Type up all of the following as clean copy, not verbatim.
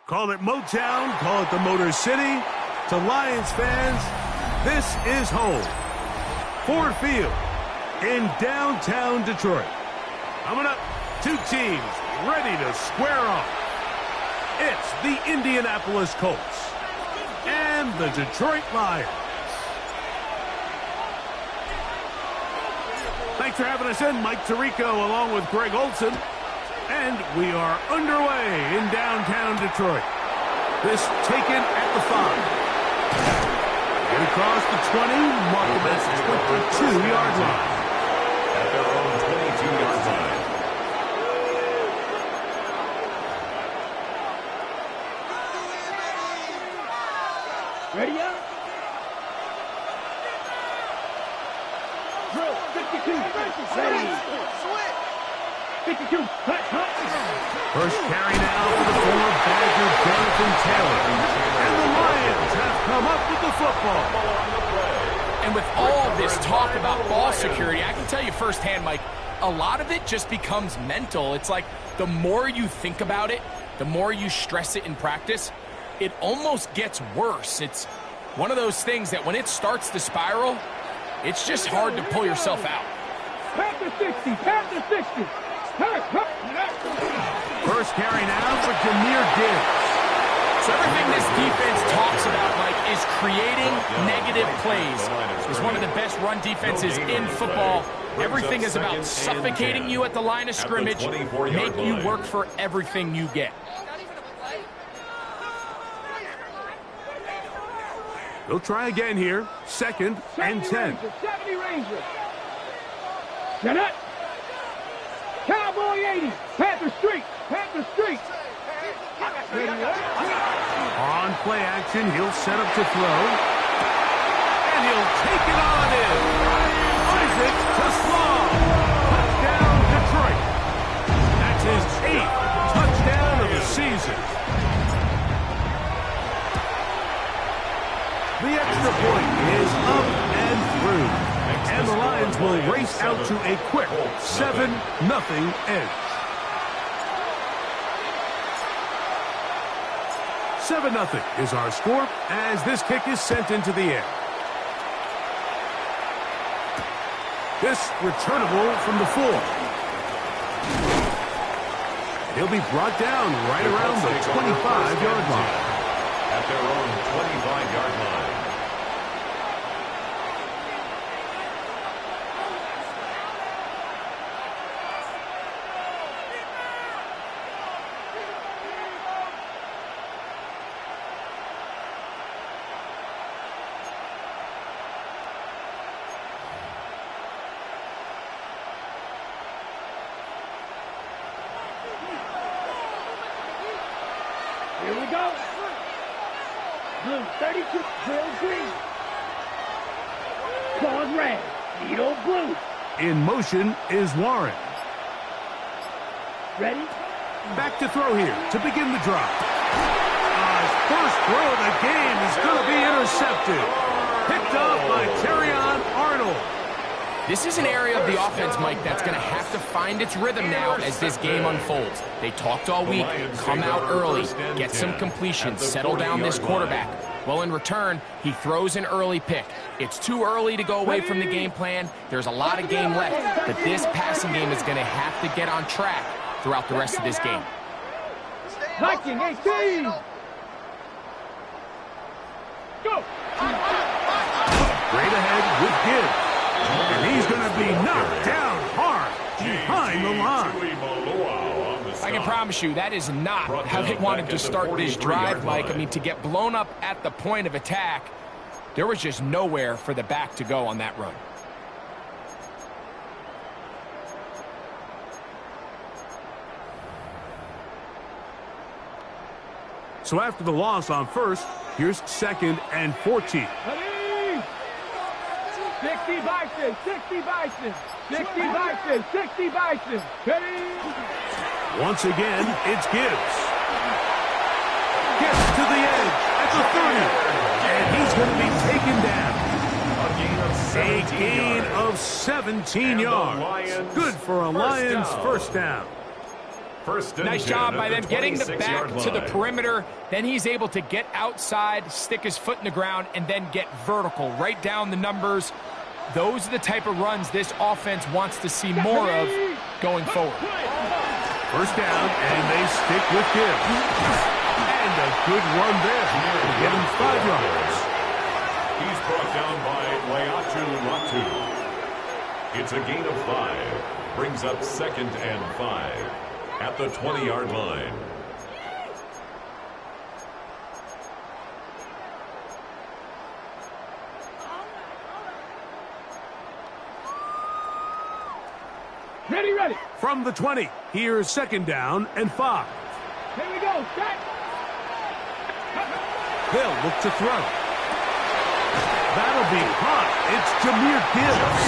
Call it Motown, call it the Motor City. To Lions fans, this is home. Ford Field in downtown Detroit. Coming up, two teams ready to square off. It's the Indianapolis Colts and the Detroit Lions. Thanks for having us in. Mike Tirico along with Greg Olson. And we are underway in downtown Detroit. This taken at the 5. Get across the 20, mark them at the 22-yard line. At their own 22-yard line. Ready up? Drill, 52, ready. 52, hut. First carry now for the former Badger Jonathan Taylor. And the Lions have come up with the football. And with all this talk about ball security, I can tell you firsthand, Mike, a lot of it just becomes mental. It's like the more you think about it, the more you stress it in practice, it almost gets worse. It's one of those things that when it starts to spiral, it's just hard to pull yourself out. Pass the 60, pass the 60. First carry now for Jahmyr Gibbs. So everything this defense talks about, Mike, is creating negative plays. It's one of the best run defenses in football. Everything is about suffocating you at the line of scrimmage, make you work for everything you get. They'll try again here. Second and 10. 70 Ranger. Get it. Cowboy 80. Panther Street. On play action, he'll set up to throw. And he'll take it on in. Isaac to Slaw. Touchdown, Detroit. That's his 8th touchdown of the season. The extra point is up and through. And the Lions will race out to a quick 7-0 edge. 7-0 is our score as this kick is sent into the air. This returnable from the 4. He'll be brought down right around the 25-yard line. At their own 25-yard line. Here we go. Blue 32, drill green. Claws red, needle blue. In motion is Warren. Ready? Back to throw here to begin the drive. First throw of the game is going to be intercepted. Picked up by Terrion Arnold. This is an area of the offense, Mike, that's going to have to find its rhythm now as this game unfolds. They talked all week, come out early, get some completions, settle down this quarterback. Well, in return, he throws an early pick. It's too early to go away from the game plan. There's a lot of game left, but this passing game is going to have to get on track throughout the rest of this game. Viking 18. Go. Straight ahead with Gibbs. And he's going to be knocked down hard behind the line. I can promise you that is not how they wanted to start this drive, Mike. I mean, to get blown up at the point of attack, there was just nowhere for the back to go on that run. So after the loss on first, here's 2nd and 14. 60 Bison, 60 Bison, 60 Bison, 60 Bison. Ready? Once again, it's Gibbs. Gets to the edge at the 30. And he's going to be taken down. A gain of 17 yards. Good for a Lions first down. First and Nice 10 job at by them getting the 26-yard back to the line. perimeter. Then he's able to get outside, stick his foot in the ground, and then get vertical, right down the numbers. Those are the type of runs this offense wants to see more of going forward. First down, and they stick with Gibbs. And a good run there to get him 5 yards. He's brought down by Latu. It's a gain of 5. Brings up 2nd and 5 at the 20-yard line. Ready. From the 20, here's 2nd down and 5. Here we go. Set. They'll look to throw. That'll be caught. It's Jahmyr Gibbs.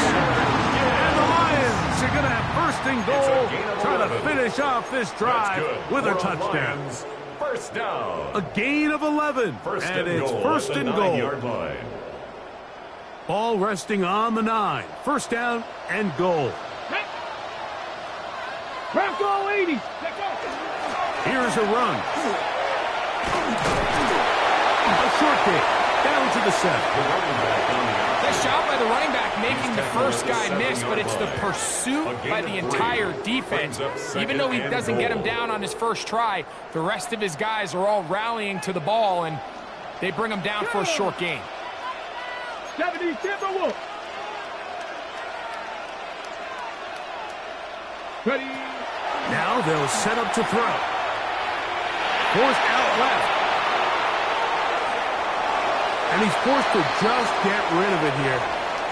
And the Lions are going to have 1st and goal, trying to finish off this drive with a touchdown. Lions. First down. A gain of 11, and it's 1st and goal. 9-yard line. Ball resting on the 9. 1st down and goal. Bronco 80. Here's a run. A short kick down to the 7. Nice job by the running back making the first guy miss, but it's the pursuit by the entire defense. Even though he doesn't get him down on his first try, the rest of his guys are all rallying to the ball, and they bring him down for a short gain. 70 Timberwolves. Ready. Now they'll set up to throw. Forced out left. And he's forced to just get rid of it here.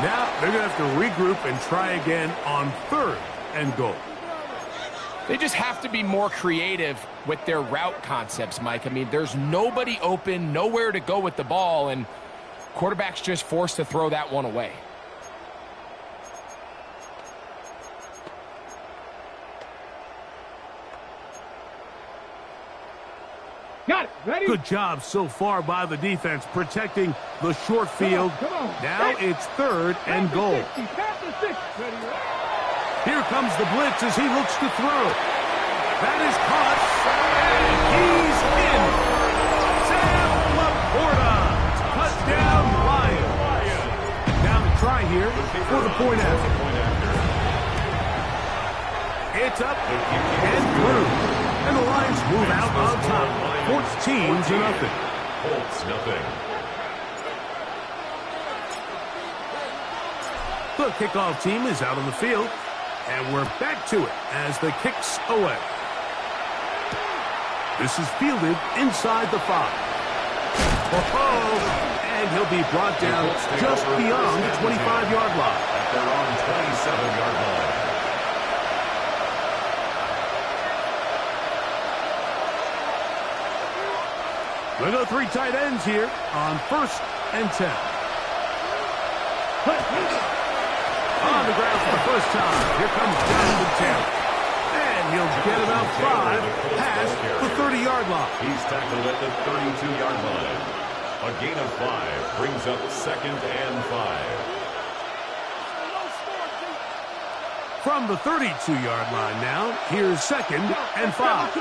Now they're going to have to regroup and try again on 3rd and goal. They just have to be more creative with their route concepts, Mike. I mean, there's nobody open, nowhere to go with the ball, and quarterback's just forced to throw that one away. Got it. Ready. Good job so far by the defense protecting the short field. Come on. Now it's 3rd and goal. Pass the 6. Ready. Here comes the blitz as he looks to throw. That is caught, and he's in. Sam Laporta, touchdown Lions. Now the try here for the point after. It's up and through. And the Lions move out on top, 14-0. Colts, nothing. The kickoff team is out on the field, and we're back to it as the kick's away. This is fielded inside the 5. And he'll be brought down just beyond the 25-yard line. At their own 27-yard line. We'll go 3 tight ends here on 1st and 10. On the ground for the first time. Here comes Jonathan Taylor. And he'll get about 5 past the 30-yard line. He's tackled at the 32-yard line. A gain of 5 brings up 2nd and 5. From the 32-yard line now, here's 2nd and 5.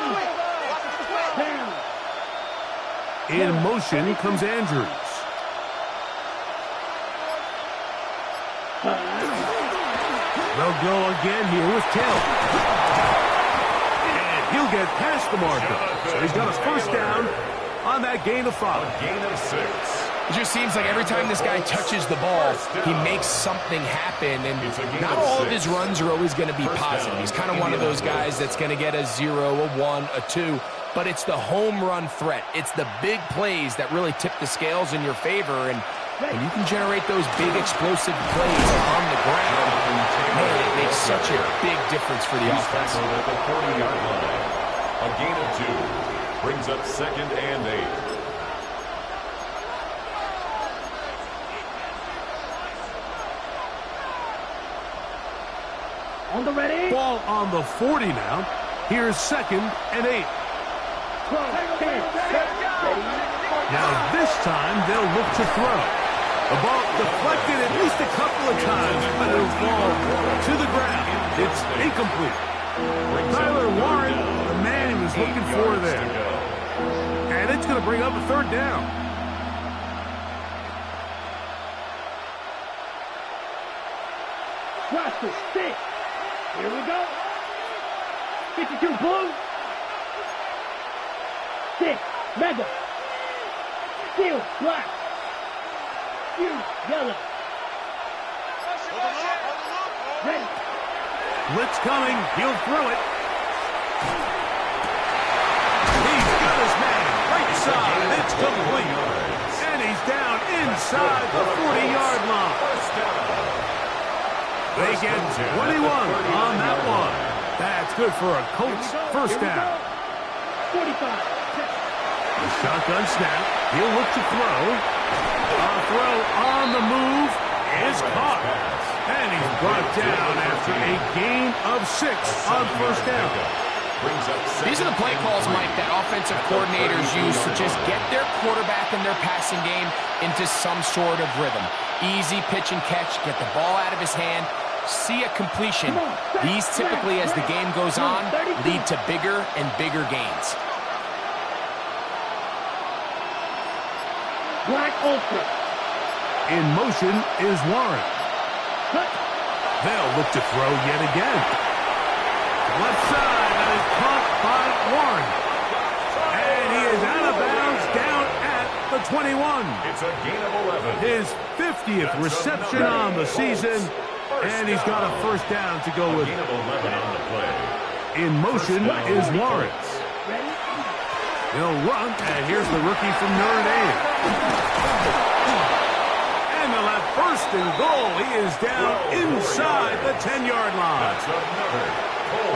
In motion comes Andrews. They'll go again here with Taylor. And he'll get past the marker. So he's got a 1st down on that gain of 5. A gain of 6. It just seems like every time this guy touches the ball, he makes something happen, and not all of his runs are always going to be positive. He's kind of one of those guys that's going to get a 0, a 1, a 2, but it's the home run threat. It's the big plays that really tip the scales in your favor, and when you can generate those big explosive plays on the ground, man, it makes such a big difference for the offense. At the 40-yard line. A gain of 2 brings up 2nd and 8. On the ready. Ball on the 40 now. Here's 2nd and 8. Now this time they'll look to throw. The ball deflected at least a couple of times, but it'll fall to the ground. It's incomplete. Tyler Warren, the was looking for there. And it's going to bring up a third down. Watch it. 6. Here we go. 52 blue. 6. Mega. Steel. Black. Huge. Yellow. Ready. Blitz coming. He'll throw it. He's got his man. Right side. It's complete. And he's down inside the 40-yard line. They get 21 on that one. That's good for a Colts first down. 45. The shotgun snap. He'll look to throw. A throw on the move is caught. And he's brought down after a gain of 6 on first down. These are the play calls, Mike, that offensive coordinators use to just get their quarterback and their passing game into some sort of rhythm. Easy pitch and catch, get the ball out of his hand, see a completion. These typically, as the game goes on, lead to bigger and bigger gains. Black Ultra. In motion is Warren. They'll look to throw yet again. Left side, that is caught by Warren. And he is out of bounds down at the 21. It's a gain of 11. His 50th reception on the season, and he's got a first down to go with. Gain of 11 on the play. In motion is Lawrence. He'll run, and here's the rookie from Notre Dame. And they'll have first and goal. He is down inside the 10-yard line.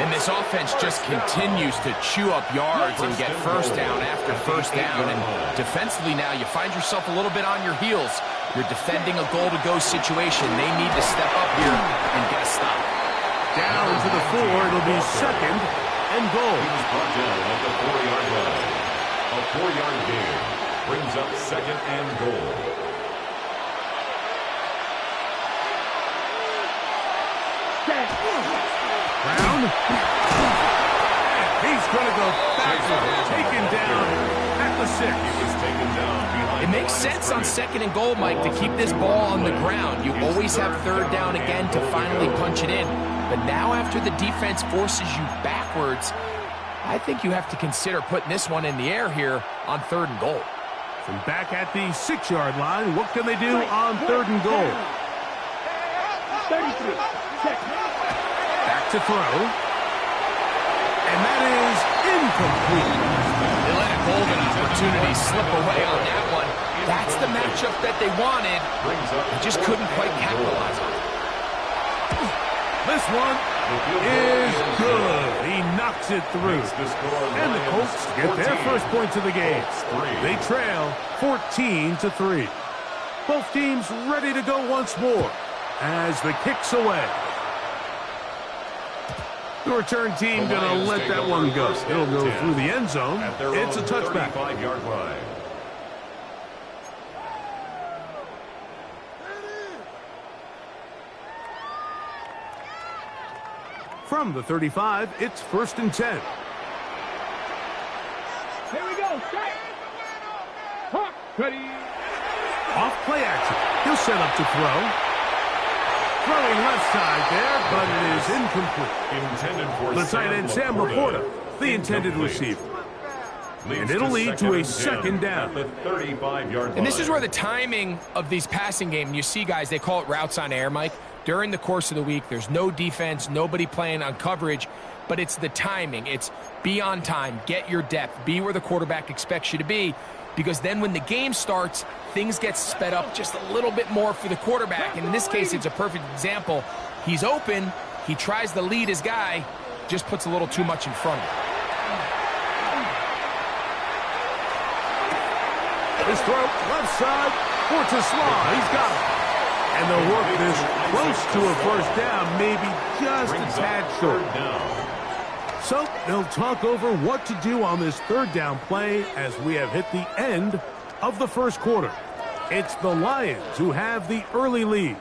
And this offense just continues to chew up yards and get first down after first down. And defensively now, you find yourself a little bit on your heels. You're defending a goal-to-go situation. They need to step up here and get a stop. Down to the 4. It'll be second and goal. He was brought down at the 4-yard line. A 4-yard gain brings up second and goal. Brown. He's going to go backward. Taken down at the 6. He was taken down behind. It makes sense on second and goal, Mike, to keep this ball on the ground. You always have third down again to finally punch it in. But now after the defense forces you backwards, I think you have to consider putting this one in the air here on third and goal. From back at the 6-yard line, what can they do on third and goal? 33. Back to throw. And that is incomplete. They let a golden opportunity slip away on that one. That's the matchup that they wanted. They just couldn't quite capitalize on it. This one is good. He knocks it through. And the Colts get their first points of the game. They trail 14-3. Both teams ready to go once more as the kick's away. The return team going to let that one go. It'll go through the end zone. It's a touchback. 35-yard line. From the 35, it's first and 10. Here we go. Set. Hawk. Ready. Off play action. He'll set up to throw. Throwing left side there, but it is incomplete. Intended for The tight end, Sam Laporta, the intended receiver. And it'll lead to a second down. At the 35-yard line. And this is where the timing of these passing game, you see guys, they call it routes on air, Mike. During the course of the week, there's no defense, nobody playing on coverage, but it's the timing. It's be on time, get your depth, be where the quarterback expects you to be, because then when the game starts, things get sped up just a little bit more for the quarterback. And in this case, it's a perfect example. He's open, he tries to lead his guy, just puts a little too much in front of him. His throw, left side, for Tesla. He's got it. And they'll work this close to a first down, maybe just a tad short. So they'll talk over what to do on this third down play as we have hit the end of the first quarter. It's the Lions who have the early lead.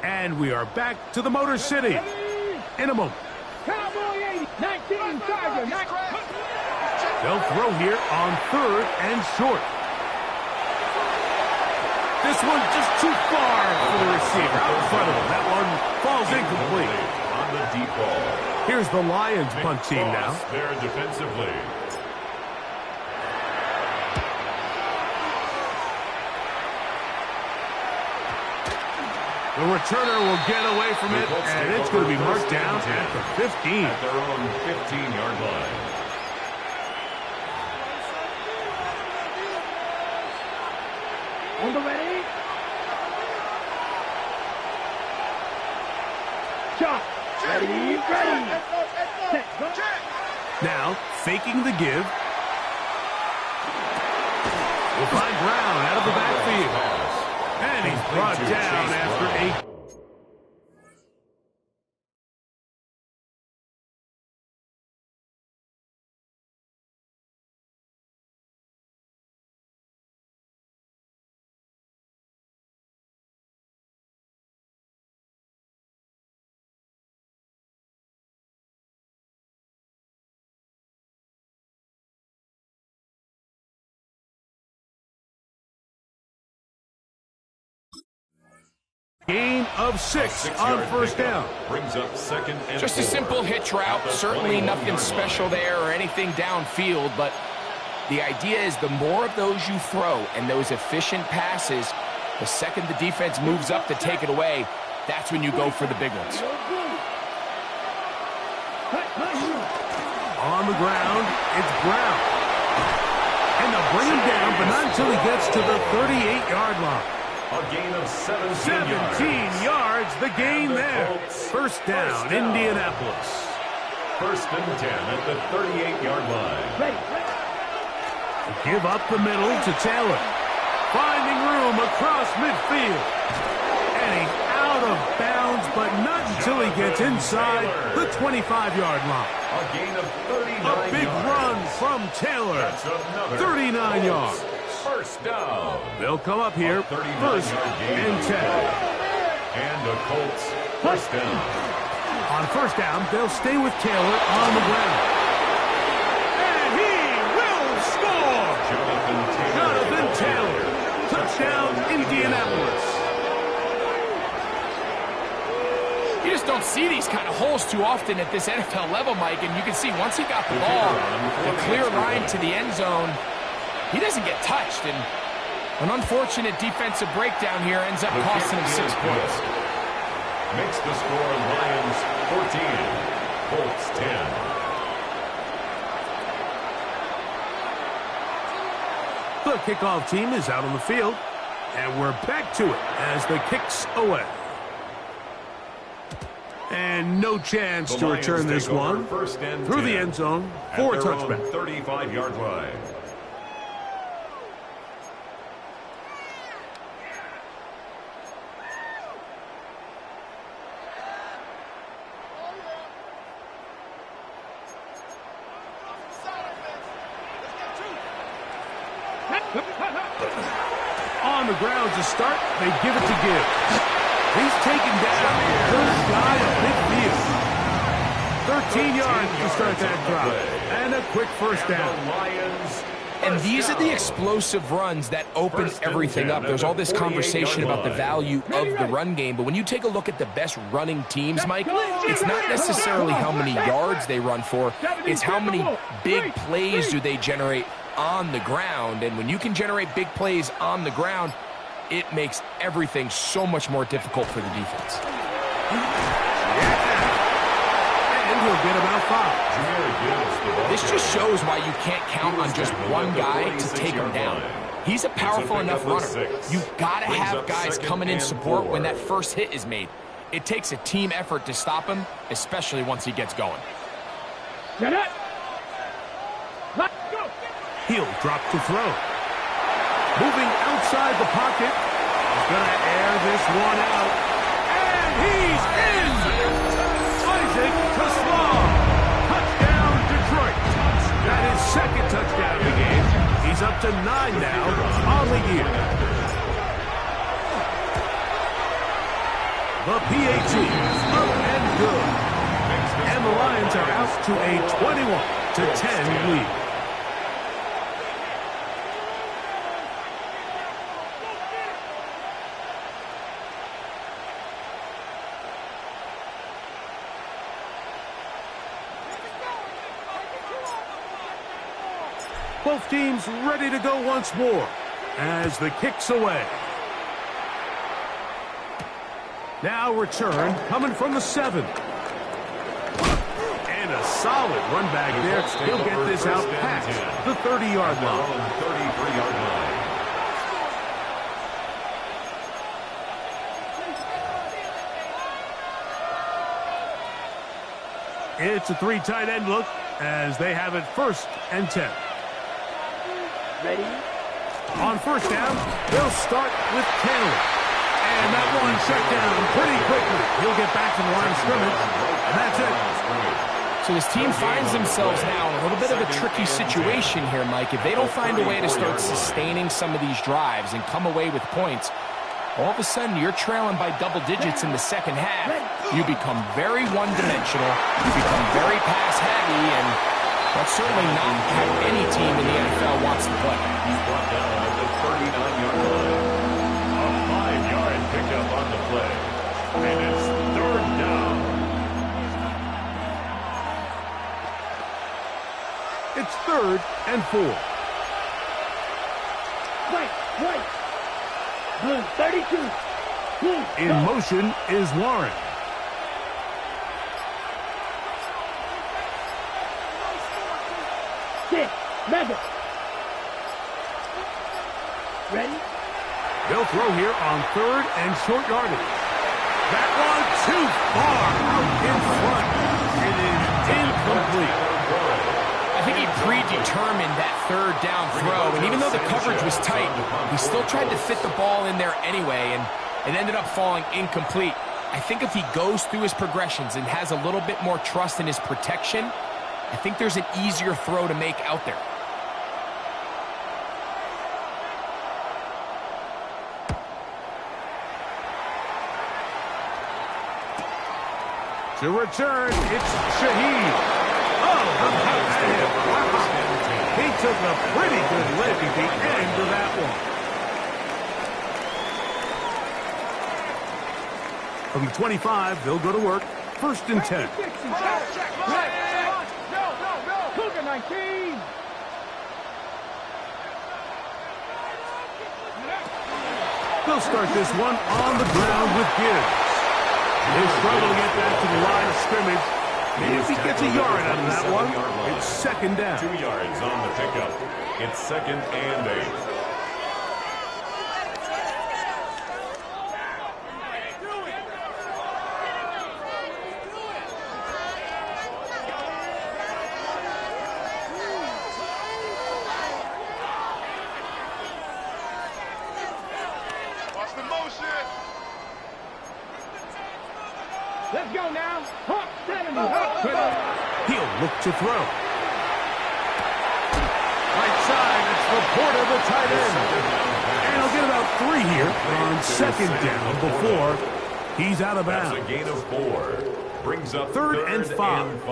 And we are back to the Motor City in a moment. Cowboy 80. 19. Tiger. They'll throw here on 3rd and short. This one just too far for the receiver. Out in front of him. That one falls incomplete. On the deep ball. Here's the Lions punt team now. There defensively. The returner will get away from it, and it's going to be marked down at the 15. At their own 15-yard line. On the ready. Shot. Ready. Set. Go. Now, faking the give. We'll find Brown out of the backfield. And he's brought down after 8. Gain of 6 on 1st down. Brings up 2nd and Just 4. a simple hitch route. Certainly nothing special there or anything downfield, but the idea is the more of those you throw and those efficient passes, the second the defense moves up to take it away, that's when you go for the big ones. On the ground, it's Brown. And they'll bring him down, but not until he gets to the 38-yard line. A gain of 17 yards, the gain there. Colts. First down, Indianapolis. 1st and 10 at the 38-yard line. Ready. Give up the middle to Taylor. Finding room across midfield. And he's out of bounds, but not until he gets inside the 25-yard line. A gain of 39 A big yards. run from Taylor. That's another 39 yards. First down. They'll come up here, 1st and 10. And the Colts first down. On 1st down, they'll stay with Taylor on the ground. And he will score! Jonathan Taylor. Touchdown, Indianapolis. You just don't see these kind of holes too often at this NFL level, Mike, and you can see once he got the ball, the clear line to the end zone, he doesn't get touched, and an unfortunate defensive breakdown here ends up costing him 6 points. Makes the score Lions 14, Colts 10. The kickoff team is out on the field, and we're back to it as the kick's away. And no chance to return this one through the end zone for a touchback. 35-yard line. On the ground to start, they give it to Gibbs. He's taken down first guy of midfield. 13 yards to start that drive. And a quick first down. And these are the explosive runs that open everything up. There's all this conversation about the value of the run game, but when you take a look at the best running teams, Mike, it's not necessarily how many yards they run for, it's how many big plays do they generate on the ground. And when you can generate big plays on the ground, it makes everything so much more difficult for the defense. And he'll get about 5. This just shows why you can't count on just one guy to take him down. He's a powerful enough runner. You've got to have guys coming in support when that first hit is made. It takes a team effort to stop him, especially once he gets going. Get it. Let's go. He'll drop to throw. Moving outside the pocket. He's going to air this one out. And he's in! Isaac Teslam. Touchdown, Detroit. That is second touchdown of the game. He's up to 9 now on the year. The PAT is up and good. And the Lions are out to a 21-10 lead. Both teams ready to go once more as the kick's away. Now return coming from the 7. And a solid run back there. He'll get this out past the 30-yard line. 33-yard line. It's a 3 tight end look as they have it 1st and 10. Ready? On 1st down, they'll start with Canada. And that one shut down pretty quickly. He'll get back to the line of scrimmage, and that's it. So this team finds themselves now in a little bit of a tricky situation here, Mike. If they don't find a way to start sustaining some of these drives and come away with points, all of a sudden you're trailing by double digits in the second half. You become very one-dimensional. You become very pass-heavy, and that's certainly not how any team in the NFL wants to play. He's brought down at the 39-yard line. A 5-yard pickup on the play. And it's 3rd down. It's 3rd and 4. Right. Blue, 32. Blue, In motion is Warren. Six. Method. Ready? They'll throw here on 3rd and short yardage. That one too far out in front. It is incomplete. I think he predetermined that 3rd down throw, and even though the coverage was tight, he still tried to fit the ball in there anyway, and it ended up falling incomplete. I think if he goes through his progressions and has a little bit more trust in his protection, I think there's an easier throw to make out there. To return, it's Shaheed. He took a pretty good lick at the end of that one. From the 25, they'll go to work. 1st and 10. No. Cougar 19. They'll start this one on the ground with Gibbs. They struggle to get back to the line of scrimmage. Maybe if he gets a yard out of that one, it's 2nd down. 2 yards on the pickup. It's 2nd and 8. Watch the motion. Let's go now. Hawk 70. He'll look to throw. Right side, it's the Porter, the tight end. And he'll get about 3 here on 2nd down before he's out of bounds. That's a gain of 4. Brings up 3rd and 5.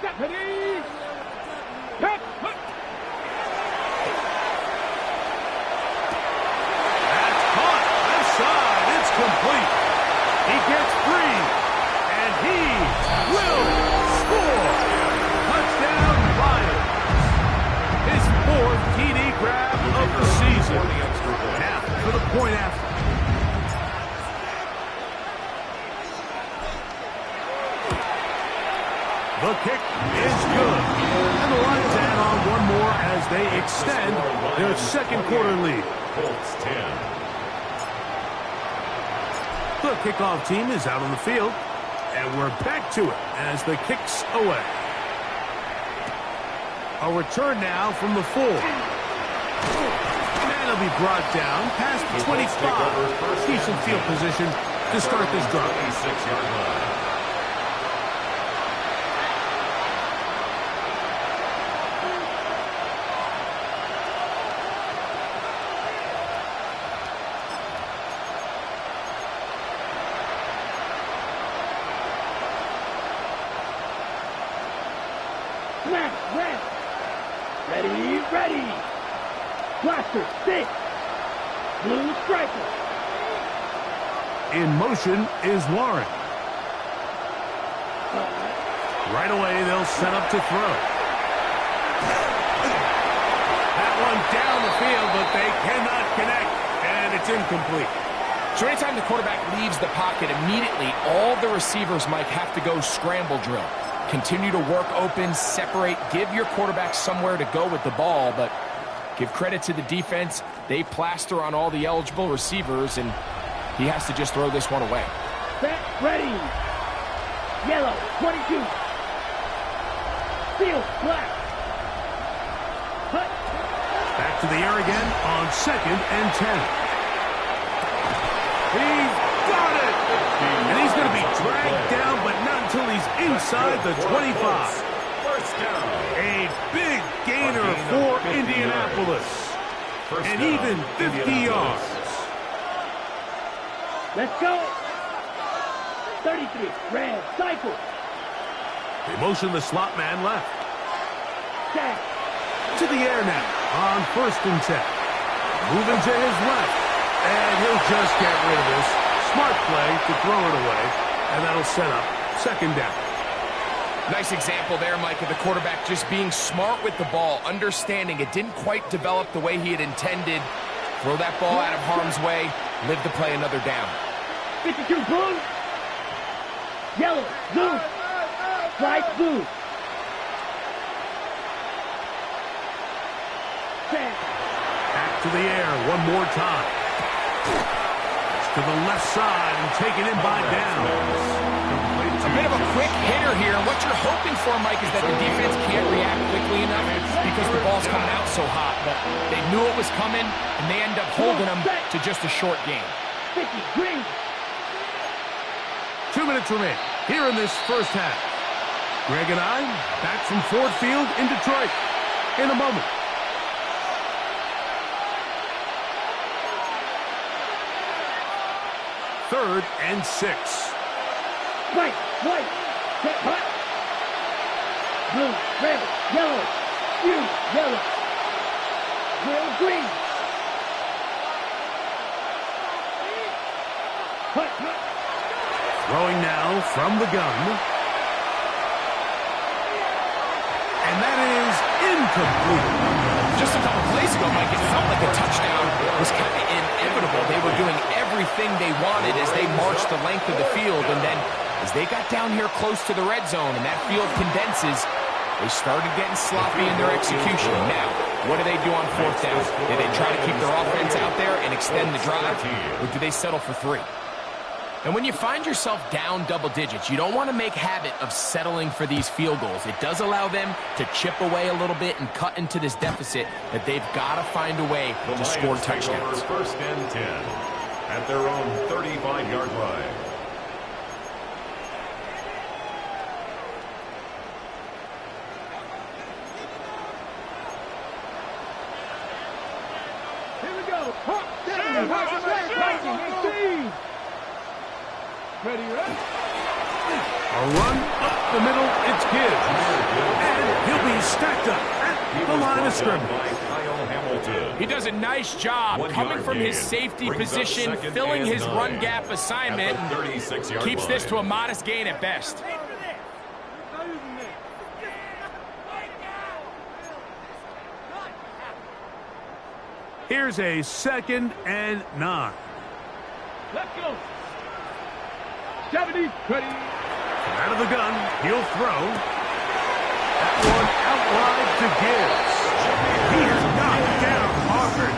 Deputy. Hit. That's caught. Left side, it's complete. He gets free, and he will score. Touchdown, Lions. His 4th TD grab of the season. Now for the point after. The kick is good. And the Lions add on one more as they extend their 2nd quarter lead. Colts 10. The kickoff team is out on the field, and we're back to it as the kick's away. A return now from the 4. And he'll be brought down past the 25. Decent field position to start this drive. 26-yard line. Ready. Blaster, 6. Blue striker. In motion is Warren. Right away, they'll set up to throw. but they cannot connect, and it's incomplete. So anytime the quarterback leaves the pocket, immediately all the receivers, Mike, have to go scramble drill. Continue to work open, separate, give your quarterback somewhere to go with the ball, but give credit to the defense. They plaster on all the eligible receivers, and he has to just throw this one away. Set, ready. Yellow, 22. Field, black. Cut. Back to the air again on 2nd and 10. He's got it! And he's going to be dragged down, but not until he's inside the 25. First down. A big gainer for Indianapolis. And even 50 yards. Let's go. 33, red, cycle. They motion the slot man left. Check. To the air now on 1st and 10. Moving to his left. And he'll just get rid of this. Smart play to throw it away. And that'll set up 2nd down. Nice example there, Mike, of the quarterback just being smart with the ball, understanding it didn't quite develop the way he had intended. Throw that ball out of harm's way, live to play another down. 52, blue. Yellow, blue. Bright blue. Set. Back to the air one more time. It's to the left side and taken in by Downs. A bit of a quick hitter here. What you're hoping for, Mike, is that the defense can't react quickly enough because the ball's coming out so hot. But they knew it was coming, and they end up holding them to just a short game. 50, green. 2 minutes remain here in this first half. Greg and I back from Ford Field in Detroit in a moment. Third and 6. White, white, set, hot. Blue, red, yellow, blue, yellow, blue, green. Hot, hot. Throwing now from the gun. And that is incomplete. Just a couple plays ago, Mike, it felt like a touchdown was kind of inevitable. They were doing everything they wanted as they marched the length of the field, and then as they got down here close to the red zone and that field condenses, they started getting sloppy in their execution. Now, what do they do on 4th down? Do they try to keep their offense out there and extend the drive, or do they settle for 3? And when you find yourself down double digits, you don't want to make habit of settling for these field goals. It does allow them to chip away a little bit and cut into this deficit that they've got to find a way to score touchdowns. 1st and 10 at their own 35-yard line. Here we go. Hot, 70, hot, 18. Ready, right? A run up the middle, it's Gibbs. And he'll be stacked up at the line of scrimmage. He does a nice job coming from his safety position, filling his run gap assignment, and keeps this to a modest gain at best. Here's a 2nd and 9. Let's go. 70, ready. Out of the gun, he'll throw. That one out wide to Gibbs. He is knocked down hard.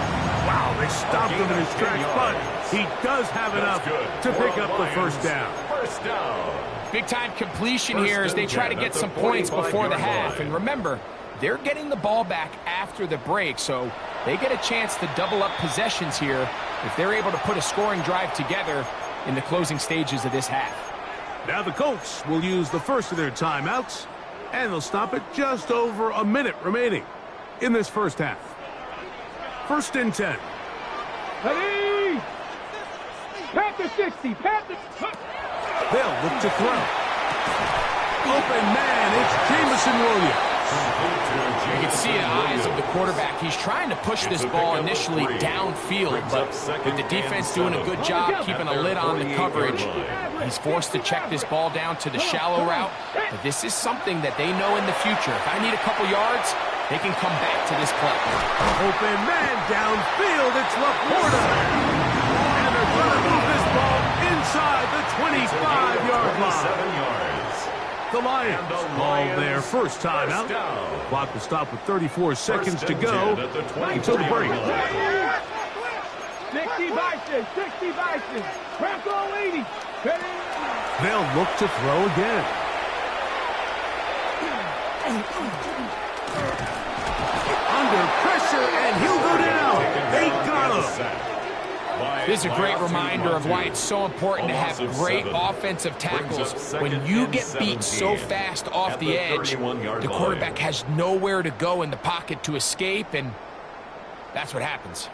Wow, they stopped him in his tracks, but he does have enough to pick up the 1st down. First down. Big-time completion here as they try to get some points before the half. And remember, they're getting the ball back after the break, so they get a chance to double up possessions here if they're able to put a scoring drive together in the closing stages of this half. Now the Colts will use the first of their timeouts, and they'll stop it just over a minute remaining in this first half. 1st and 10. Ready. Panther 60, Panther. They'll look to throw. Open man, it's Jamison Williams. You can see the eyes of the quarterback. He's trying to push this ball initially downfield, but with the defense doing a good job keeping a lid on the coverage, he's forced to check this ball down to the shallow route. But this is something that they know in the future. If I need a couple yards, they can come back to this play. Open man downfield. It's Laporta. And they're going to move this ball inside the 25-yard line. 7 yards. The Lions call their first timeout. Clock will stop with 34 seconds to go until the break. 60 Bison, 60 Bison. Bronco 80. They'll look to throw again. Under pressure, and he'll go down. They got him. This is a great reminder of why it's so important to have great offensive tackles. When you get beat so fast off the edge, the quarterback has nowhere to go in the pocket to escape, and that's what happens.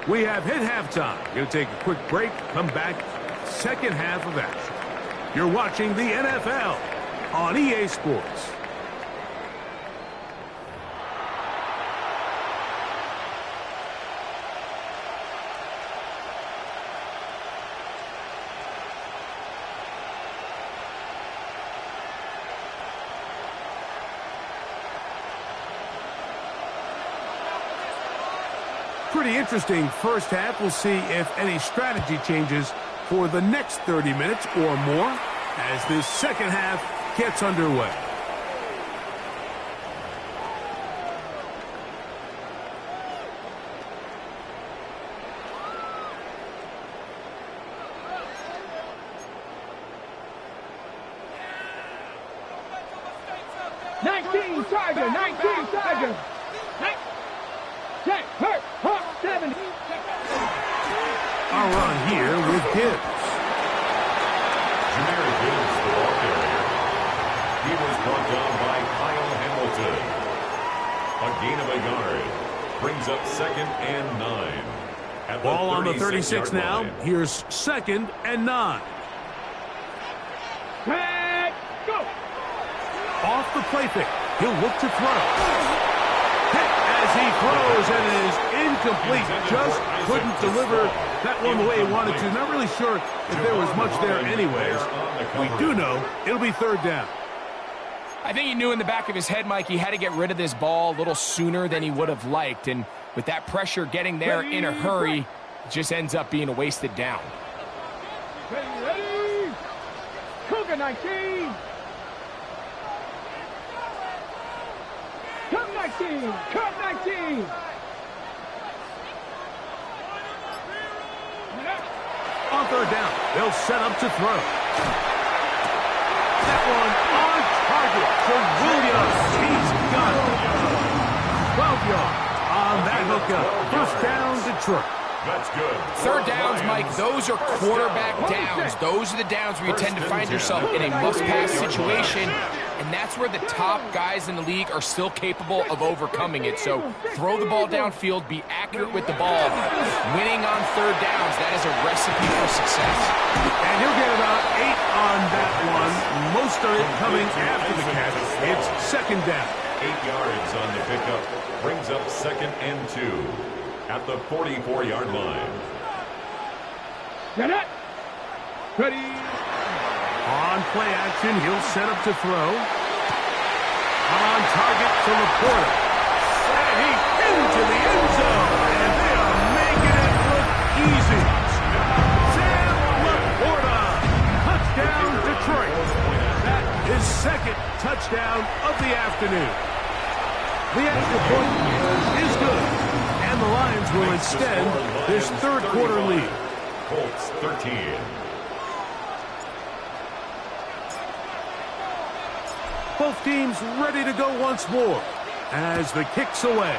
We have hit halftime. Going to take a quick break, come back, second half of action. You're watching the NFL on EA Sports. Pretty interesting first half. We'll see if any strategy changes for the next 30 minutes or more as this second half gets underway. Tiger, 19 Tiger. Check, hurt, hawk, 70. Our run here with Gibbs. Jameer Gibbs, the ball carrier. He was brought down by Kyle Hamilton. A gain of a yard. Brings up 2nd and 9. At the Ball on the 36 now. line. Here's 2nd and 9. Head, go. Off the play fake. He'll look to throw. Hit as he throws, and it is incomplete. Just couldn't deliver that one the way he wanted to. Not really sure if there was much there anyways. We do know it'll be 3rd down. I think he knew in the back of his head, Mike, he had to get rid of this ball a little sooner than he would have liked. And with that pressure getting there in a hurry, it just ends up being a wasted down. Ready. Cougar 19. Come 19. Come 19. On 3rd down, they'll set up to throw. That one on target for Williams. He's got it. 12 yards on that hookup. First down, Detroit. That's good. 3rd downs, Mike, those are quarterback downs. Those are the downs where you tend to find yourself in a must-pass situation, and that's where the top guys in the league are still capable of overcoming it. So throw the ball downfield, be accurate with the ball. Winning on 3rd downs, that is a recipe for success. And he'll get about 8 on that one. Most of it coming after the catch. It's 2nd down. 8 yards on the pickup. Brings up 2nd and 2 at the 44-yard line. Get it. Ready. On play action, he'll set up to throw. On target to Laporta. And he's into the end zone. And they are making it look easy. Sam Laporta. Touchdown, Detroit. That is 2nd touchdown of the afternoon. The extra point is good. And the Lions will extend this 3rd quarter lead. Colts 13. Both teams ready to go once more as the kick's away.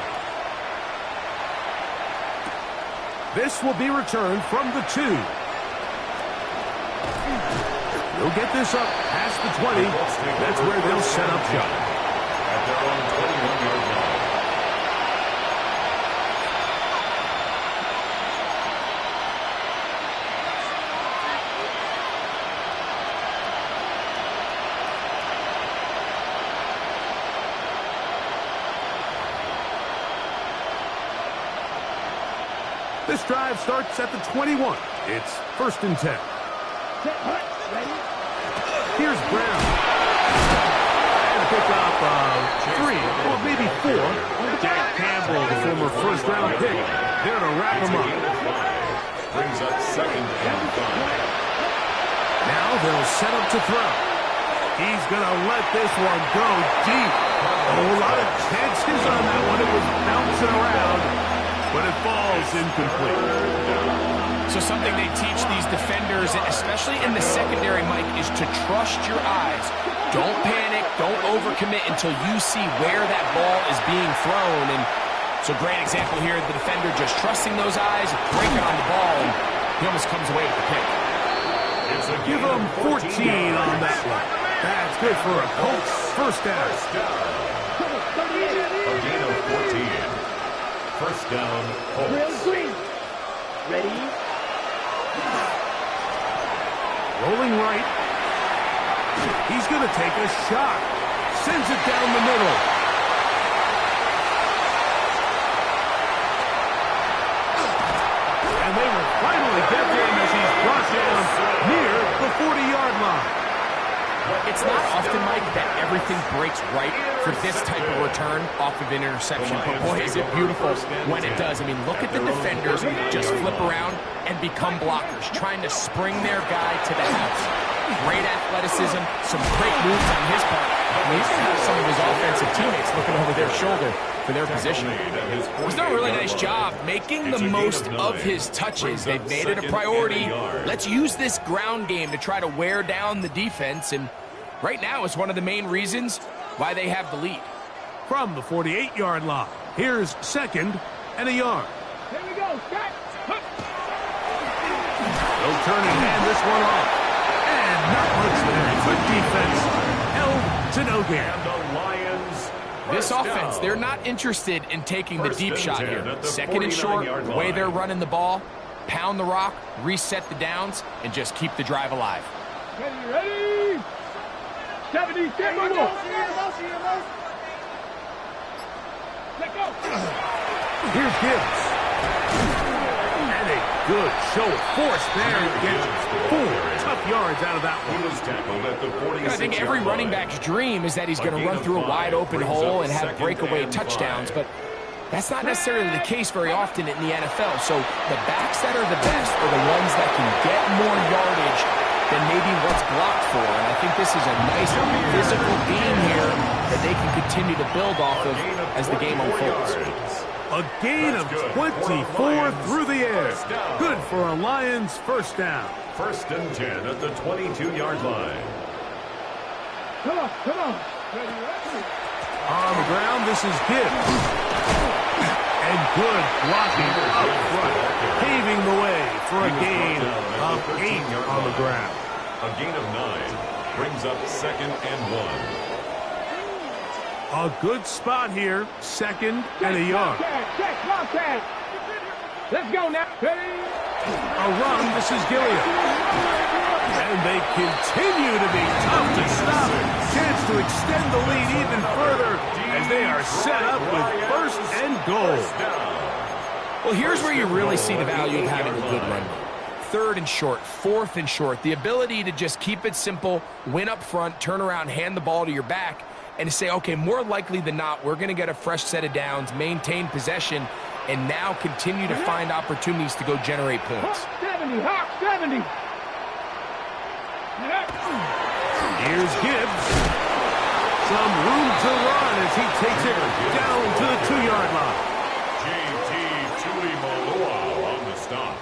This will be returned from the 2. They'll get this up past the 20. That's where they'll set up shop. At their own 21-yard line. This drive starts at the 21. It's 1st and 10. Here's Brown. And pick up 3, or maybe 4. Jack Campbell, the former first-round pick, there to wrap him up. Brings up 2nd and 5. Now they'll set up to throw. He's going to let this one go deep. A lot of chances on that one. It was bouncing around, but it falls incomplete. So something they teach these defenders, especially in the secondary, Mike, is to trust your eyes. Don't panic. Don't overcommit until you see where that ball is being thrown. And so great example here, the defender just trusting those eyes, breaking on the ball, and he almost comes away with the pick. Give him 14 on that one. That's good for a Colts first down. A gain of 14. First down, Colts. Ready? Rolling right. He's going to take a shot. Sends it down the middle. And they will finally get him as he's brought down near the 40-yard line. It's not often, Mike, that everything breaks right for this type of return off of an interception. But boy, is it beautiful when it does. I mean, look at the defenders just flip around and become blockers, trying to spring their guy to the house. Great athleticism, some great moves on his part. He's going to have some of his offensive teammates looking over their shoulder for their position. He's done a really nice job making the most of his touches. They've made it a priority. Let's use this ground game to try to wear down the defense, and right now it's one of the main reasons why they have the lead. From the 48-yard line, here's 2nd and a yard. Here we go, Scott. They'll turn and hand this one off. And not much there. Good defense. Held to no gain. And the Lions. This offense, they're not interested in taking the deep shot here. 2nd and short, the way they're running the ball, pound the rock, reset the downs, and just keep the drive alive. Ready? 70, step on. Let go. Here's Gibbs. And a good show of force there. Gets 4 tough yards out of that one. He was tackled at the 46-yard I think every running back's dream is that he's going to run through a wide open hole and have breakaway touchdowns, but that's not necessarily the case very often in the NFL. So the backs that are the best are the ones that can get more yardage than maybe what's blocked for. And I think this is a nice physical game here that they can continue to build off of as the game unfolds. A gain of 24 through the air. Good for a Lions first down. 1st and 10 at the 22-yard line. Come on. Ready? On the ground, this is Gibbs. And good blocking up front, paving the way for a gain of 8 on the ground. A gain of 9 brings up 2nd and 1. A good spot here, 2nd and a yard. Check. Let's go now. Ready? A run, this is Gilliam. And they continue to be tough to stop. Chance to extend the lead even further as they are set up with 1st and goal. Well, here's where you really see the value of having a good run. 3rd and short, 4th and short. The ability to just keep it simple, win up front, turn around, hand the ball to your back, and say, okay, more likely than not, we're going to get a fresh set of downs, maintain possession, and now continue to find opportunities to go generate points. 70, Hawk 70. Here's Gibbs. Some room to run as he takes it down to the 2-yard line. J.T. Tuimoloau on the stop.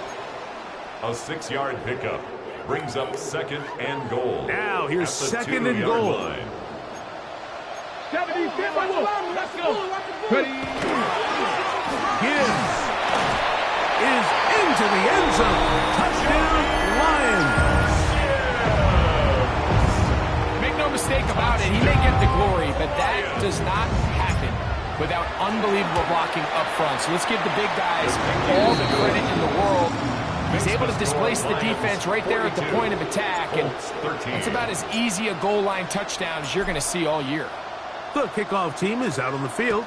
A 6-yard pickup brings up 2nd and goal. Now here's at the 2nd and goal. line. 70, step on. Let's go. Ready? Gibbs is into the end zone. Touchdown, Lions. Make no mistake about it, he may get the glory, but that does not happen without unbelievable blocking up front. So let's give the big guys all the credit in the world. He's able to displace the defense right there at the point of attack, and it's about as easy a goal line touchdown as you're going to see all year. The kickoff team is out on the field,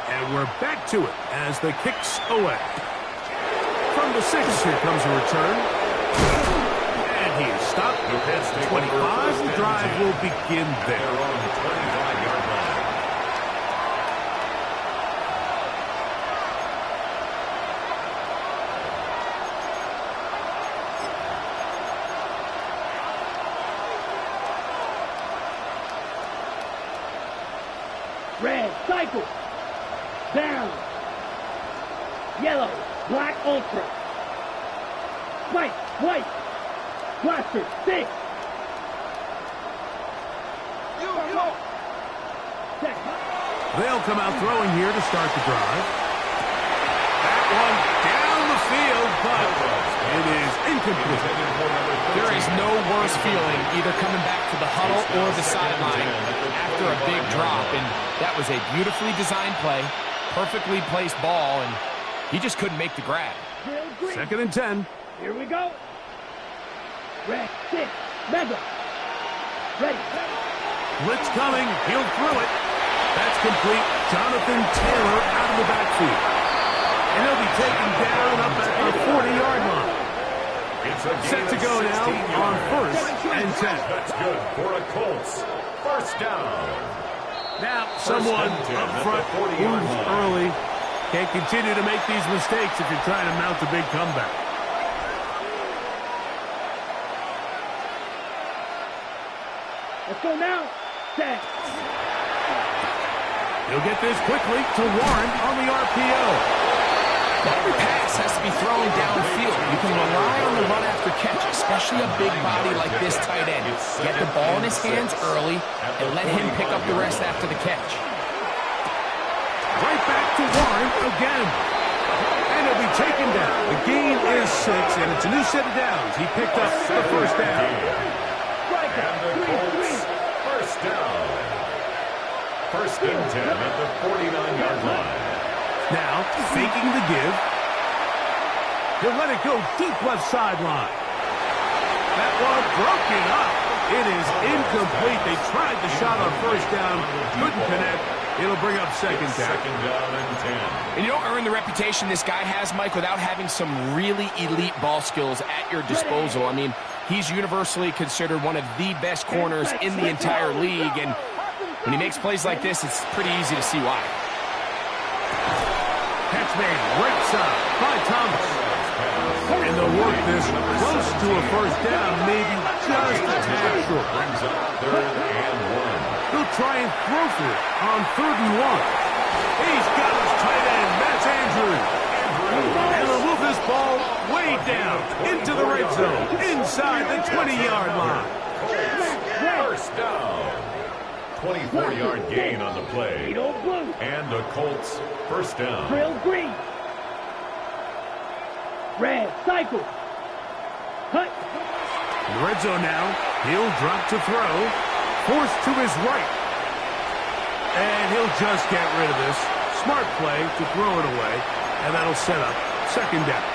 and we're back to it as the kick's away. From the 6, here comes a return. And he is stopped. 25, the drive will begin there. They're on the 25-yard line. Red, cycle. Down. Yellow, black, ultra. White, white. Blaster, 6. They'll come out throwing here to start the drive. That one down the field, but it is incomplete. There is no worse feeling either coming back to the huddle or the sideline after a big drop, and that was a beautifully designed play, perfectly placed ball, and he just couldn't make the grab. 2nd and 10. Here we go. Red, 6, mega. Ready. Blitz coming. He'll throw it. That's complete. Jonathan Taylor out of the backfield. And he'll be taken down up at the 40-yard line. Set to go now on 1st and 10. That's good for a Colts. 1st down. Now, someone up front moves early. Can't continue to make these mistakes if you're trying to mount a big comeback. Let's go now. Set. He'll get this quickly to Warren on the RPO. Every pass has to be thrown downfield. You can rely on the run after catch, especially a big body like this tight end. Get the ball in his hands early and let him pick up the rest after the catch. Right back to Warren again. And he'll be taken down. The gain is 6, and it's a new set of downs. He picked up the 1st down. And the Colts, 1st down. 1st and 10 at the 49-yard line. Now, faking the give. He'll let it go deep left sideline. That one broken up. It is incomplete. They tried the shot on 1st down. Couldn't connect. It'll bring up 2nd down. 2nd down and 10. And you don't earn the reputation this guy has, Mike, without having some really elite ball skills at your disposal. I mean, he's universally considered one of the best corners in the entire league, and when he makes plays like this, it's pretty easy to see why. Catch made right side by Thomas. And they'll work this close to a 1st down, maybe just a tad short. Brings up 3rd and 1. He'll try and throw for it on 3rd and 1. He's got his tight end, that's Andrews. And they'll move this ball way down into the red zone, inside the 20-yard line. 1st down. 24-yard gain on the play. And the Colts 1st down. Drill green. Red, cycle. Hut. In the red zone now, he'll drop to throw. Forced to his right. And he'll just get rid of this. Smart play to throw it away. And that'll set up 2nd down.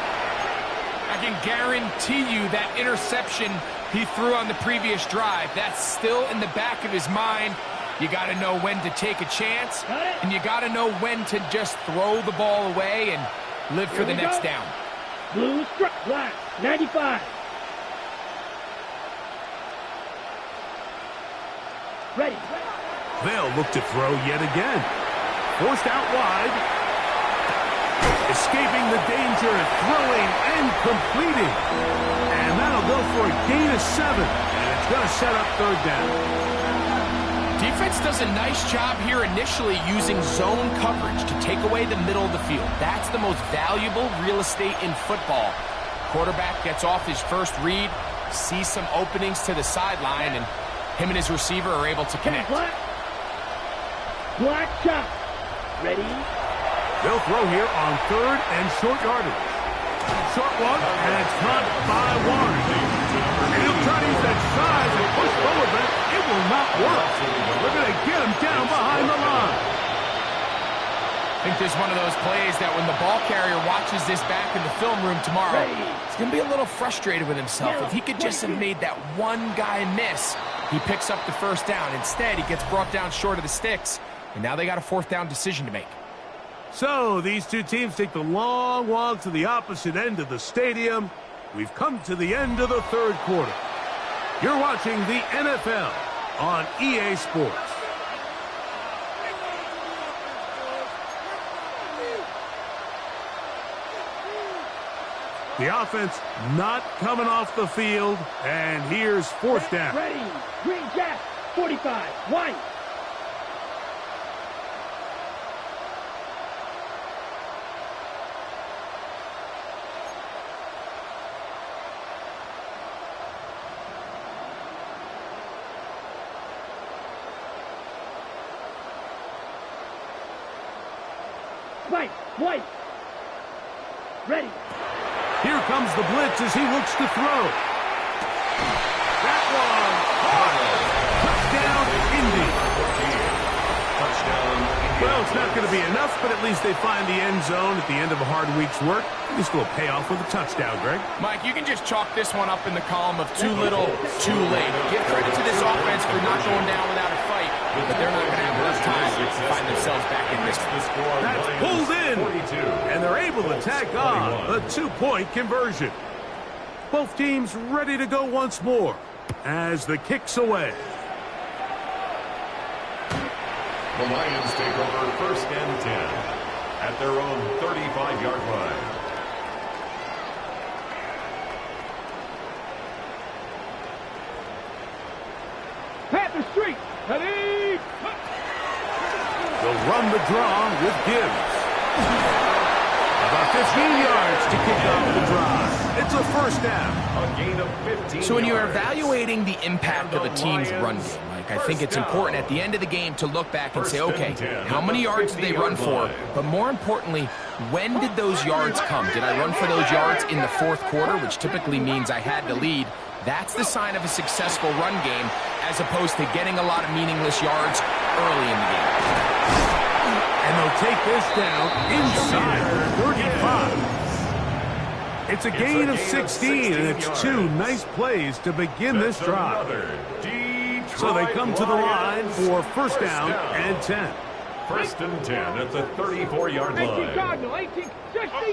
I can guarantee you that interception he threw on the previous drive, that's still in the back of his mind. You got to know when to take a chance, and you got to know when to just throw the ball away and live for the next down. Blue strip, black, 95. Ready. They'll look to throw yet again. Forced out wide. Escaping the danger, throwing and completing. And that'll go for a gain of 7. And it's going to set up 3rd down. Defense does a nice job here initially using zone coverage to take away the middle of the field. That's the most valuable real estate in football. Quarterback gets off his first read, sees some openings to the sideline, and him and his receiver are able to connect. Black shot. Ready. They'll throw here on 3rd and short yardage. Short one, and it's caught by Warren. And he'll try to use that size and push forward, but it will not work. They're going to get him down behind the line. I think there's one of those plays that when the ball carrier watches this back in the film room tomorrow, he's going to be a little frustrated with himself. If he could just have made that one guy miss, he picks up the 1st down. Instead, he gets brought down short of the sticks, and now they got a 4th down decision to make. So these two teams take the long walk to the opposite end of the stadium. We've come to the end of the third quarter. You're watching the NFL on EA Sports. The offense not coming off the field, and here's fourth down. Ready. Green Jack. 45. White. Spike. White. Ready. Here comes the blitz as he looks to throw. That one caught. Touchdown, Indy. Touchdown. Well, it's not going to be enough, but at least they find the end zone at the end of a hard week's work. At least will pay off with a touchdown, Greg. Mike, you can just chalk this one up in the column of too little, too late. Give credit to this offense for not going down without a fight, but they're not going to have enough time to find themselves back in this one. That's pulled in, and they're able to tack on a two-point conversion. Both teams ready to go once more as the kick's away. The Lions take over first and 10 at their own 35-yard line. Panther Street. Ready. They'll run the draw with Gibbs. About 15 yards to kick off the drive. It's a first down. A gain of 15 So when you're yards. evaluating the impact of a team's run game, Mike, I think it's important at the end of the game to look back and say, okay, how many yards did they run for? But more importantly, when did those yards come? Did I run for those yards in the fourth quarter, which typically means I had the lead? That's the sign of a successful run game, as opposed to getting a lot of meaningless yards early in the game. And they'll take this down inside 35. It's a gain of 16, and it's two nice plays to begin this drive. So they come to the line for first down and 10. First and 10 at the 34-yard 18 line. Cardinal. 18. 60.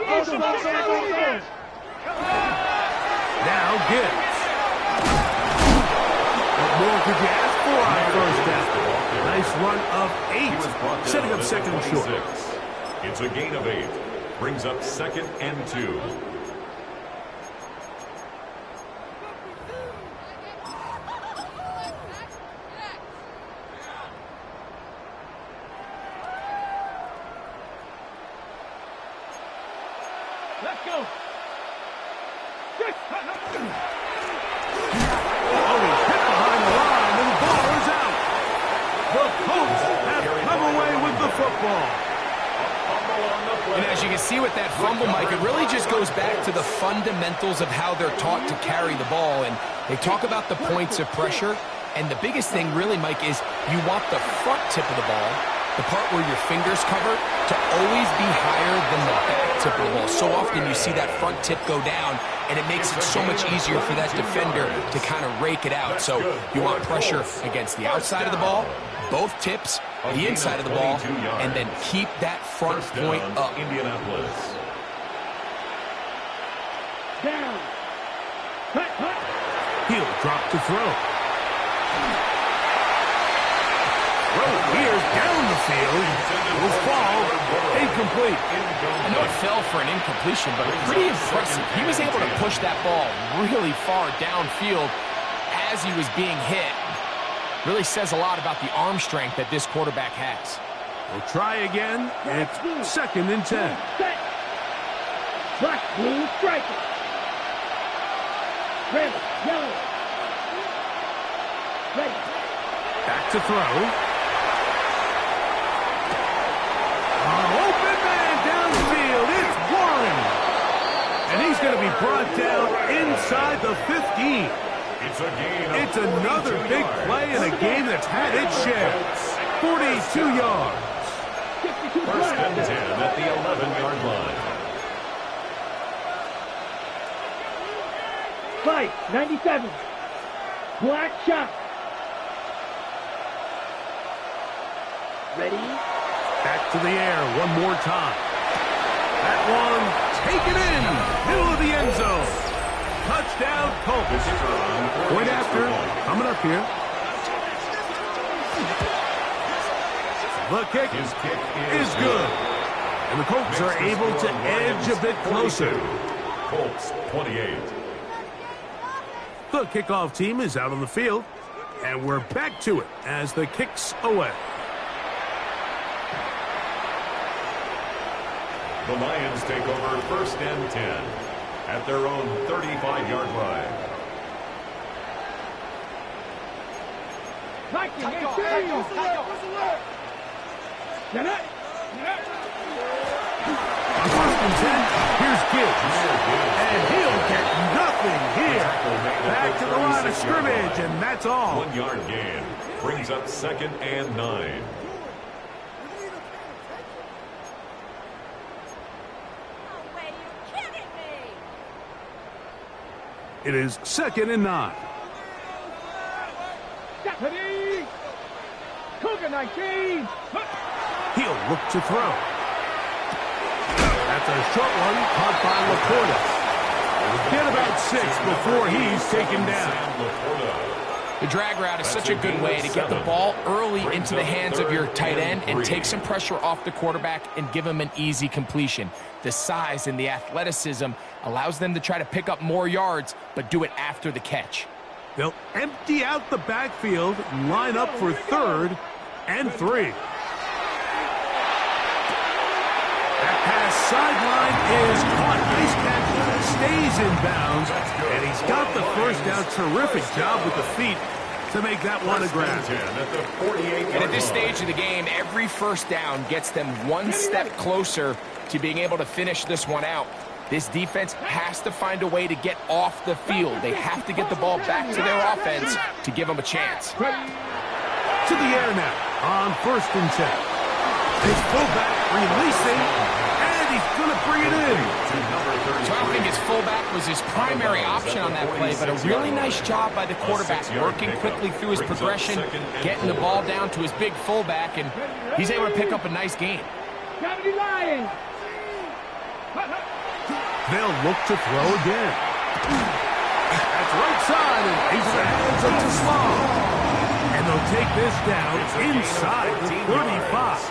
Now Gibbs. What more could you ask for on first down? Nice run of 8, setting up second and short. It's a gain of 8. Brings up second and 2. Let's go. Oh, he's hit behind the line, and the ball is out. The Colts have come away with the football. And as you can see with that fumble, Mike, it really just goes back to the fundamentals of how they're taught to carry the ball. And they talk about the points of pressure. And the biggest thing really, Mike, is you want the front tip of the ball, the part where your fingers cover, to always be higher than the back tip of the ball. So often you see that front tip go down, and it makes it so much easier for that defender to kind of rake it out. So you want pressure against the outside of the ball, both tips, the inside of the ball, and then keep that front point up. Indianapolis. Down. Cut. He'll drop to throw. Here's down the field. Will fall. Incomplete. I know it fell for an incompletion, but pretty impressive. He was able to push that ball really far downfield as he was being hit. Really says a lot about the arm strength that this quarterback has. We'll try again. It's second and 10. Set. Black, blue, striker. Red, yellow. Ready. Back to throw. Open man downfield. It's Warren. And he's going to be brought down inside the 15. It's a gain. It's another big play in a game that's had its share. 42 yards. 62 First black. and 10 at the 11-yard line. Fight, 97. Black shot. Ready? Back To the air one more time. That one taken in. Middle of the end zone. Touchdown, Colts. Point after. Coming up here. The kick is good. And the Colts are able to edge a bit closer. Colts 28. The kickoff team is out on the field. And we're back to it as the kick's away. The Lions take over 1st and 10 at their own 35-yard line. On 1st and 10, here's Gibbs. And he'll get nothing here. Back to the line of scrimmage, and that's all. 1-yard gain brings up 2nd and 9. It is 2nd and 9. Deputy! Cougar 19! He'll look to throw. That's a short one caught by Laporta. He'll get about 6 before he's taken down. The drag route is such a good way to get the ball early into the hands of your tight end and take some pressure off the quarterback and give him an easy completion. The size and the athleticism allows them to try to pick up more yards, but do it after the catch. They'll empty out the backfield and line up for 3rd and 3. That pass sideline is caught. Nice catch. Stays in bounds, and he's got the first down. Terrific job with the feet to make that one a grab. And at this stage of the game, every first down gets them one step closer to being able to finish this one out. This defense has to find a way to get off the field. They have to get the ball back to their offense to give them a chance. To the air now on 1st and 10. His fullback releasing, and he's going to bring it in. So I don't think his fullback was his primary option on that play, but a really nice job by the quarterback working quickly through his progression, getting the ball down to his big fullback, and he's able to pick up a nice gain. They'll look to throw again. That's right side and into the hands of Taslam. And they'll take this down inside the 35.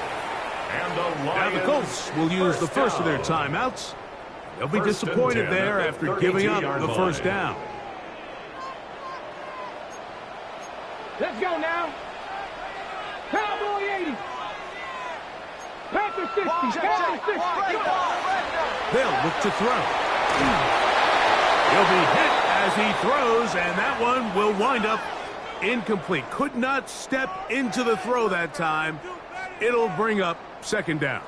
Now the Colts will use the first of their timeouts. They'll be disappointed there after giving up the first down. Let's go now. Cowboy 80. Panther 60. Panther 60. They'll look to throw. He'll be hit as he throws, and that one will wind up incomplete. Could not step into the throw that time. It'll bring up 2nd down.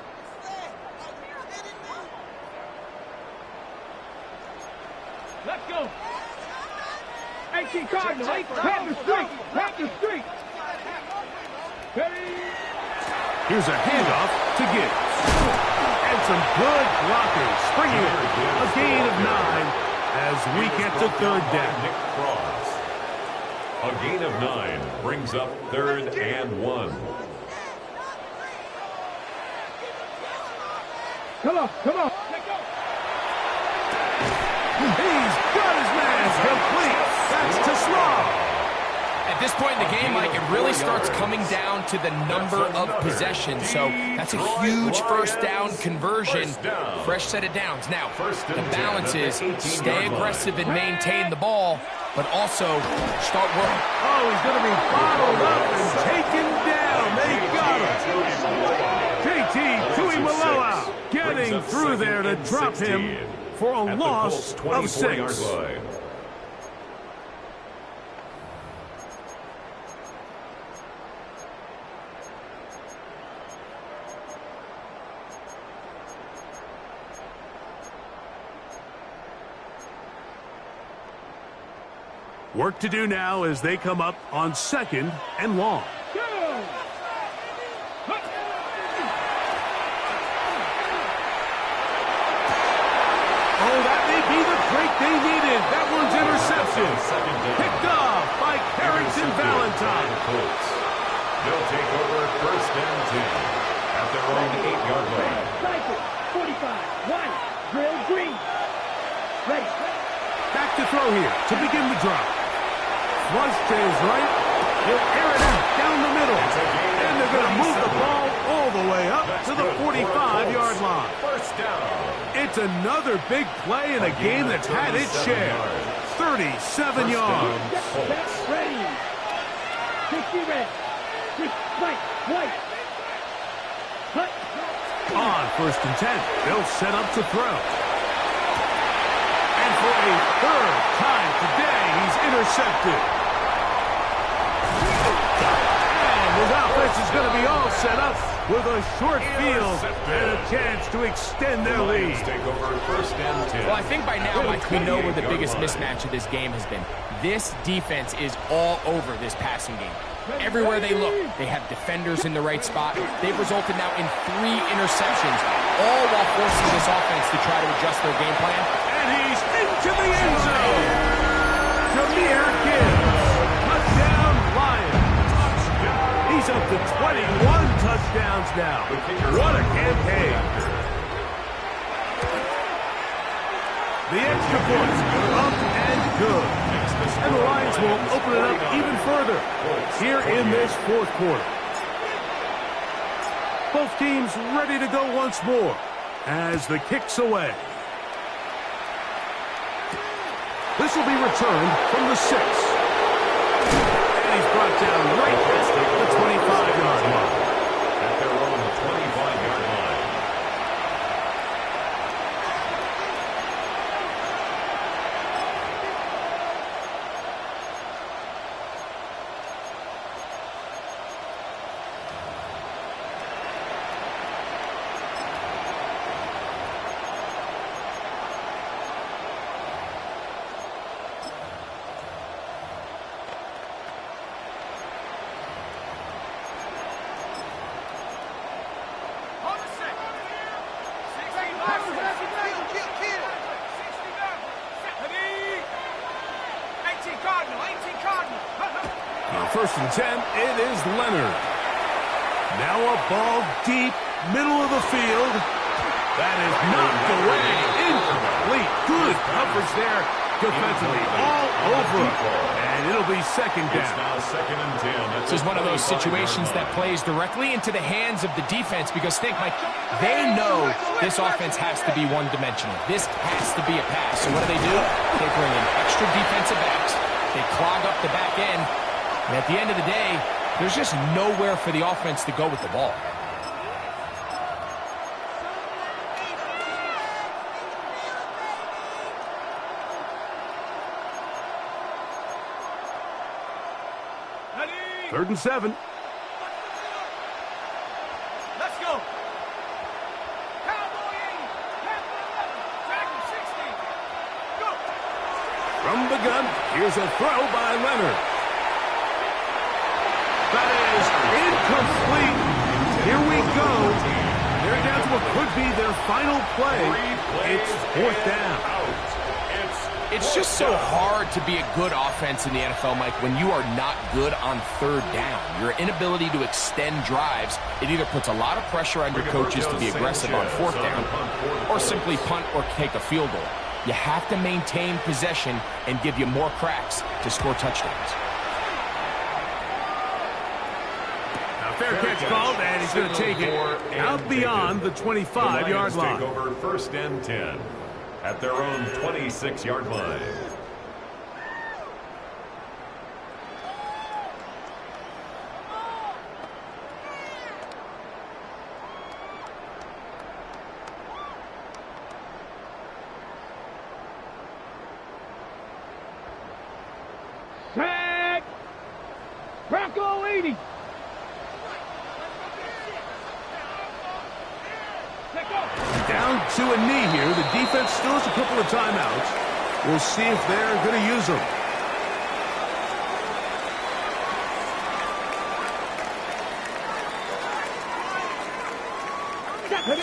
Let's go. 18 Cardinals. Panther Street. Panther Street. Here's a handoff to Gibbs. And some good blockers. Springing it. A gain of 9 as we get to 3rd down. A gain of 9 brings up 3rd and 1. Come on, come on. He's got his man complete. That's Taslam. At this point in the game, Mike, it really starts coming down to the number of possessions. So that's a huge first down conversion. Fresh set of downs. Now, the balance is stay aggressive and maintain the ball, but also start working. Oh, he's going to be bottled up and taken down. They got him. JT Tuimoloau getting through there to drop him for a loss of 6. Work to do now as they come up on 2nd and long. Oh, that may be the break they needed. That one's intercepted. Picked off by Carrington Valentine. They'll take over 1st and 10 at their own 8-yard line. Cycle, 45, white, drill green. Ready. Back to throw here to begin the drive. Flush to his right. He'll air it out down the middle. And they're going to move the ball all the way up to the 45-yard line. First down. It's another big play in a game that's had its share. 37 yards. Set, ready. 60 red. 6, white. Cut. On 1st and 10, they'll set up to throw. And for a third time today, he's intercepted. And his offense is going to be all set up with a short field and a chance to extend their lead. Take over 1st and 10. Well, I think by now, Mike, we know where the biggest mismatch of this game has been. This defense is all over this passing game. Everywhere they look, they have defenders in the right spot. They've resulted now in 3 interceptions, all while forcing this offense to try to adjust their game plan. And he's into the end zone. Jahmyr Gibbs. Touchdown, Lions. He's up to 21 touchdowns now. What a campaign. The extra point, up and good. And the Lions will open it up even further here in this 4th quarter. Both teams ready to go once more as the kick's away. This will be returned from the 6. And he's brought down right at the 25-yard line. At their own 25-yard line. On 1st and 10, it is Leonard. Now a ball deep, middle of the field. That is knocked away, incomplete. Good coverage there defensively, all over him. And it'll be 2nd down. It's now 2nd and 10. This is one of those situations that plays directly into the hands of the defense because think, Mike, they know this offense has to be one-dimensional. This has to be a pass. So what do? They bring in extra defensive backs. They clog up the back end. And at the end of the day, there's just nowhere for the offense to go with the ball. Ready. 3rd and 7. Let's go. Cowboy 80. Panther 11. Dragon 60. Go. From the gun, here's a throw by Leonard. That is incomplete. Here we go. They're down to what could be their final play. It's 4th down. It's just so hard to be a good offense in the NFL, Mike, when you are not good on 3rd down. Your inability to extend drives, it either puts a lot of pressure on your coaches to be aggressive on 4th down or simply punt or take a field goal. You have to maintain possession and give you more cracks to score touchdowns. Fair catch called, and he's going to take it out beyond the 25-yard line. Take over 1st and 10 at their own 26-yard line. Sack. Bronco 80. Down to a knee here. The defense still has a couple of timeouts. We'll see if they're going to use them.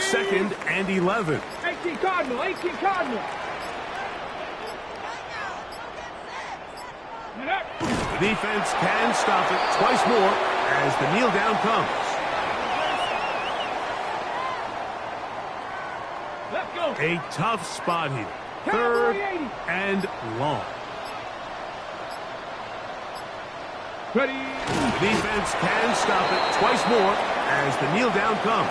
Second and 11. 18 Cardinal. 18 Cardinal. The defense can stop it twice more as the kneel down comes. A tough spot here. Third and long. Ready. The defense can stop it twice more as the kneel down comes.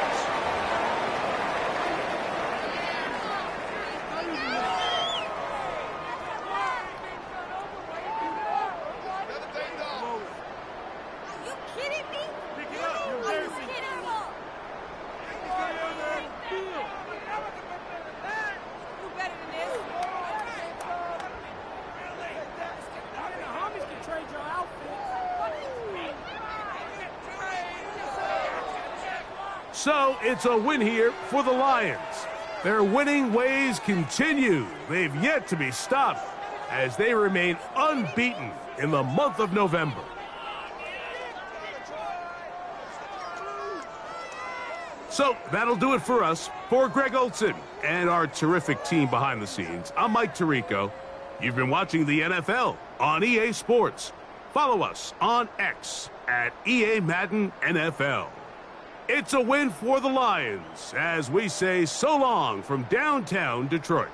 Are you kidding me? Pick it up. Are you kidding me? You better than this. The homies can trade your outfit. So it's a win here for the Lions. Their winning ways continue. They've yet to be stopped as they remain unbeaten in the month of November. So that'll do it for us. For Greg Olson and our terrific team behind the scenes, I'm Mike Tirico. You've been watching the NFL on EA Sports. Follow us on X at EA Madden NFL. It's a win for the Lions as we say so long from downtown Detroit.